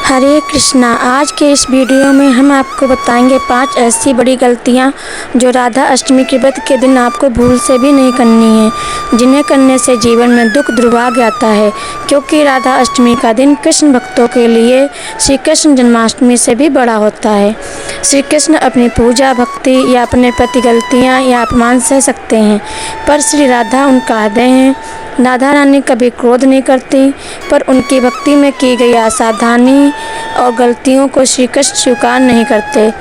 हरे कृष्णा। आज के इस वीडियो में हम आपको बताएंगे 5 ऐसी बड़ी गलतियां जो राधा अष्टमी के व्रत के दिन आपको भूल से भी नहीं करनी है, जिन्हें करने से जीवन में दुख दुर्भाग्य आता है। क्योंकि राधा अष्टमी का दिन कृष्ण भक्तों के लिए श्री कृष्ण जन्माष्टमी से भी बड़ा होता है। श्री कृष्ण अपनी पूजा, भक्ति या अपने प्रति गलतियाँ या अपमान सह सकते हैं, पर श्री राधा उनका हृदय है। राधा रानी कभी क्रोध नहीं करती, पर उनकी भक्ति में की गई असावधानी और गलतियों को श्री कृष्ण स्वीकार नहीं करते।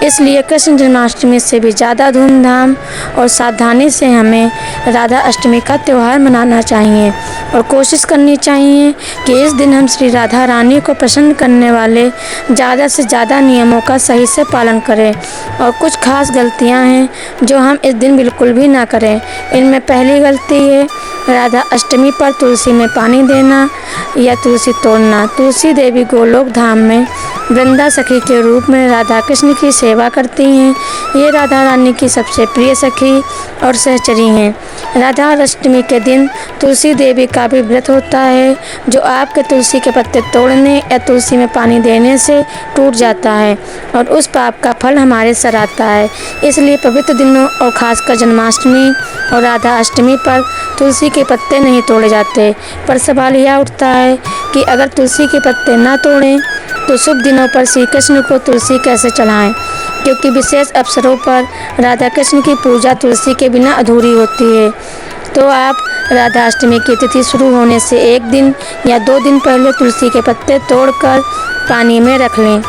इसलिए कृष्ण जन्माष्टमी से भी ज़्यादा धूमधाम और सावधानी से हमें राधा अष्टमी का त्यौहार मनाना चाहिए और कोशिश करनी चाहिए कि इस दिन हम श्री राधा रानी को प्रसन्न करने वाले ज़्यादा से ज़्यादा नियमों का सही से पालन करें। और कुछ खास गलतियां हैं जो हम इस दिन बिल्कुल भी ना करें। इनमें पहली गलती है राधा अष्टमी पर तुलसी में पानी देना या तुलसी तोड़ना। तुलसी देवी गोलोक धाम में वृंदा सखी के रूप में राधा कृष्ण की सेवा करती हैं। ये राधा रानी की सबसे प्रिय सखी और सहचरी हैं। राधा अष्टमी के दिन तुलसी देवी का भी व्रत होता है, जो आपके तुलसी के पत्ते तोड़ने या तुलसी में पानी देने से टूट जाता है और उस पाप का फल हमारे सर आता है। इसलिए पवित्र दिनों और खासकर जन्माष्टमी और राधा अष्टमी पर तुलसी के पत्ते नहीं तोड़े जाते। पर सवाल यह उठता है कि अगर तुलसी के पत्ते ना तोड़ें तो शुभ दिनों पर श्री कृष्ण को तुलसी कैसे चढ़ाएं? क्योंकि विशेष अवसरों पर राधा कृष्ण की पूजा तुलसी के बिना अधूरी होती है। तो आप राधा अष्टमी की तिथि शुरू होने से 1 दिन या 2 दिन पहले तुलसी के पत्ते तोड़कर पानी में रख लें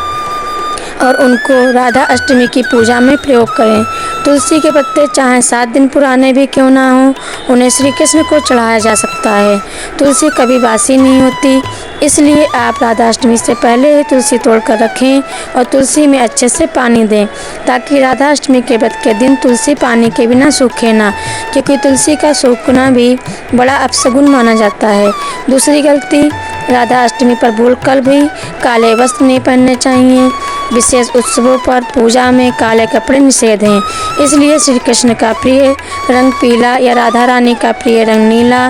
और उनको राधा अष्टमी की पूजा में प्रयोग करें। तुलसी के पत्ते चाहे 7 दिन पुराने भी क्यों ना हों, उन्हें श्री कृष्ण को चढ़ाया जा सकता है। तुलसी कभी बासी नहीं होती, इसलिए आप राधा अष्टमी से पहले ही तुलसी तोड़कर रखें और तुलसी में अच्छे से पानी दें, ताकि राधा अष्टमी के व्रत के दिन तुलसी पानी के बिना सूखे ना, क्योंकि तुलसी का सूखना भी बड़ा अपशगुन माना जाता है। दूसरी गलती, राधा अष्टमी पर भूलकर भी काले वस्त्र नहीं पहनने चाहिए। विशेष उत्सवों पर पूजा में काले कपड़े निषेध हैं, इसलिए श्री कृष्ण का प्रिय रंग पीला या राधा रानी का प्रिय रंग नीला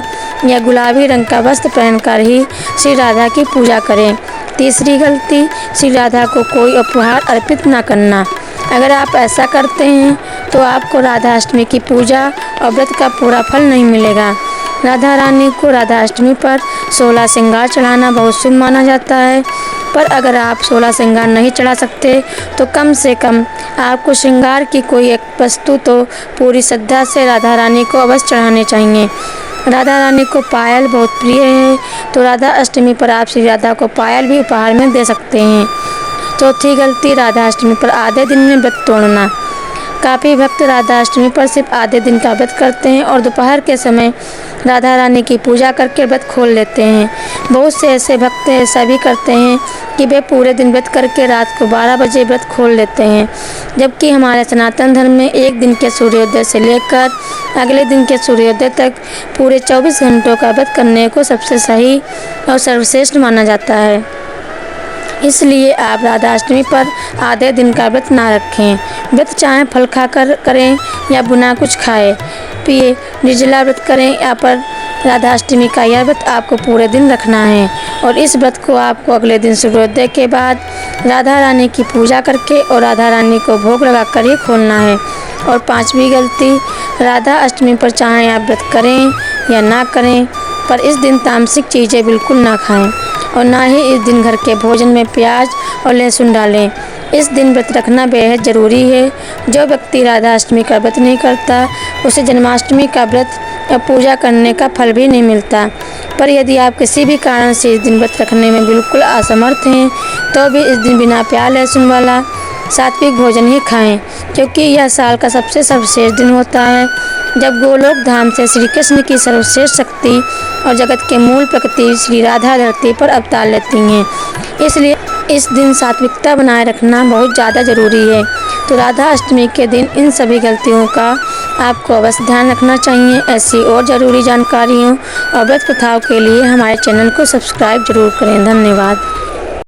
या गुलाबी रंग का वस्त्र पहनकर ही श्री राधा की पूजा करें। तीसरी गलती, श्री राधा को कोई उपहार अर्पित न करना। अगर आप ऐसा करते हैं तो आपको राधा अष्टमी की पूजा और व्रत का पूरा फल नहीं मिलेगा। राधा रानी को राधा अष्टमी पर 16 श्रृंगार चढ़ाना बहुत शुभ माना जाता है, पर अगर आप 16 श्रृंगार नहीं चढ़ा सकते तो कम से कम आपको श्रृंगार की कोई एक वस्तु तो पूरी श्रद्धा से राधा रानी को अवश्य चढ़ाने चाहिए। राधा रानी को पायल बहुत प्रिय है, तो राधा अष्टमी पर आप श्री राधा को पायल भी उपहार में दे सकते हैं। चौथी गलती, राधा अष्टमी पर आधे दिन में व्रत तोड़ना। काफ़ी भक्त राधा अष्टमी पर सिर्फ आधे दिन का व्रत करते हैं और दोपहर के समय राधा रानी की पूजा करके व्रत खोल लेते हैं। बहुत से ऐसे भक्त ऐसा भी करते हैं कि वे पूरे दिन व्रत करके रात को 12 बजे व्रत खोल लेते हैं, जबकि हमारे सनातन धर्म में एक दिन के सूर्योदय से लेकर अगले दिन के सूर्योदय तक पूरे 24 घंटों का व्रत करने को सबसे सही और सर्वश्रेष्ठ माना जाता है। इसलिए आप राधा अष्टमी पर आधे दिन का व्रत ना रखें। व्रत चाहे फल खाकर करें या बिना कुछ खाए पिए निर्जला व्रत करें, या पर राधा अष्टमी का यह व्रत आपको पूरे दिन रखना है और इस व्रत को आपको अगले दिन सूर्योदय के बाद राधा रानी की पूजा करके और राधा रानी को भोग लगाकर ही खोलना है। और 5वीं गलती, राधा अष्टमी पर चाहे आप व्रत करें या ना करें, पर इस दिन तामसिक चीज़ें बिल्कुल ना खाएं और ना ही इस दिन घर के भोजन में प्याज और लहसुन डालें। इस दिन व्रत रखना बेहद ज़रूरी है। जो व्यक्ति राधा अष्टमी का व्रत नहीं करता उसे जन्माष्टमी का व्रत या पूजा करने का फल भी नहीं मिलता। पर यदि आप किसी भी कारण से इस दिन व्रत रखने में बिल्कुल असमर्थ हैं तो भी इस दिन बिना प्याज लहसुन वाला सात्विक भोजन ही खाएं, क्योंकि यह साल का सबसे सर्वश्रेष्ठ दिन होता है जब गोलोक धाम से श्री कृष्ण की सर्वश्रेष्ठ शक्ति और जगत के मूल प्रकृति श्री राधा धरती पर अवतार लेती हैं। इसलिए इस दिन सात्विकता बनाए रखना बहुत ज़्यादा ज़रूरी है। तो राधा अष्टमी के दिन इन सभी गलतियों का आपको अवश्य ध्यान रखना चाहिए। ऐसी और ज़रूरी जानकारियों और व्रत कथाओं के लिए हमारे चैनल को सब्सक्राइब जरूर करें। धन्यवाद।